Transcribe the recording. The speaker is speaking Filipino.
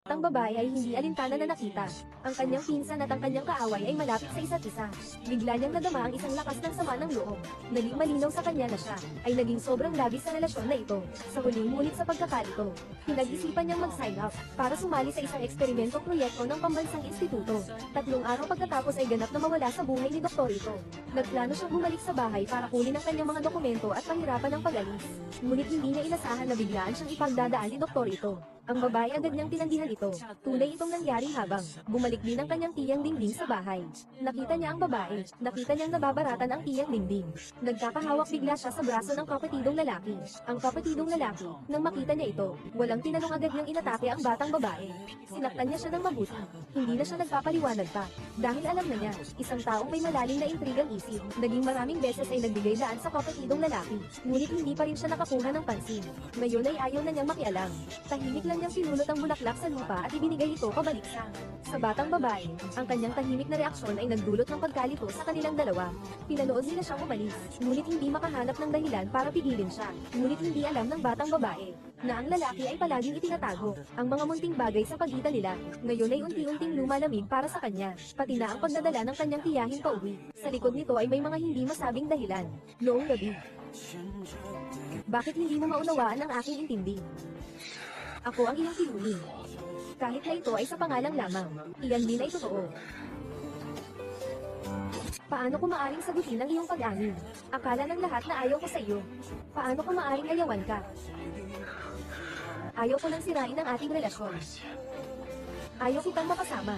Ang babae ay hindi alintana na nakita. Ang kanyang pinsan at ang kanyang kaaway ay malapit sa isa't isa. Bigla niyang nadama ang isang lakas ng sama ng loob. Naging malinaw sa kanya na siya ay naging sobrang labis sa relasyon na ito. Sa huling ngunit sa pagkakalito, pinag-isipan niyang mag-sign up para sumali sa isang eksperimentong proyekto ng pambansang instituto. 3 araw pagkatapos ay ganap na mawala sa buhay ni Doktor ito. Nagplano siyang bumalik sa bahay para kunin ang kanyang mga dokumento at pahirapan ng pag-alis. Ngunit hindi niya inasahan na biglaan siyang ipagdadaan ni Doktor ito. Ang babae agad niyang tinanggihan ito. Tunay itong nangyari habang bumalik din ang kanyang tiyang dingding sa bahay. Nakita niya ang babae. Nakita niyang nababaratan ang tiyang dingding. Nagkakahawak bigla siya sa braso ng kapatidong lalaki. Ang kapatidong lalaki, nang makita niya ito, walang tinanong agad niyang inatake ang batang babae. Sinaktan niya siya ng mabuti. Hindi na siya nagpapaliwanag pa. Dahil alam na niya, isang taong may malalim na intrigang isip. Naging maraming beses ay nagbigay daan sa kapatidong lalaki. Ngunit hindi pa rin siya nakakuha ng pansin. Ngayon ay ayaw na niyang makialam. Tahimik lang niyang sinulot ang bulaklak sa lupa at ibinigay ito pabalik sa batang babae. Ang kanyang tahimik na reaksyon ay nagdulot ng pagkalito sa kanilang dalawa. Pinanood nila siyang umalis, ngunit hindi makahanap ng dahilan para pigilin siya. Ngunit hindi alam ng batang babae na ang lalaki ay palaging itinatago ang mga munting bagay sa pagitan nila. Ngayon ay unti-unting lumalamig para sa kanya, pati na ang pagdadala ng kanyang tiyahin pauwi. Sa likod nito ay may mga hindi masabing dahilan. Noong gabi, bakit hindi mo maunawaan ang aking intindi? Ako ang iyong tiyuhin. Kahit na ito ay sa pangalang lamang, iyan din ay totoo. Paano ko maaring sagutin ang iyong pag-amin? Akala ng lahat na ayaw ko sa iyo. Paano ko maaring ayawan ka? Ayaw ko nang sirain ang ating relasyon. Ayaw kitang mapasama.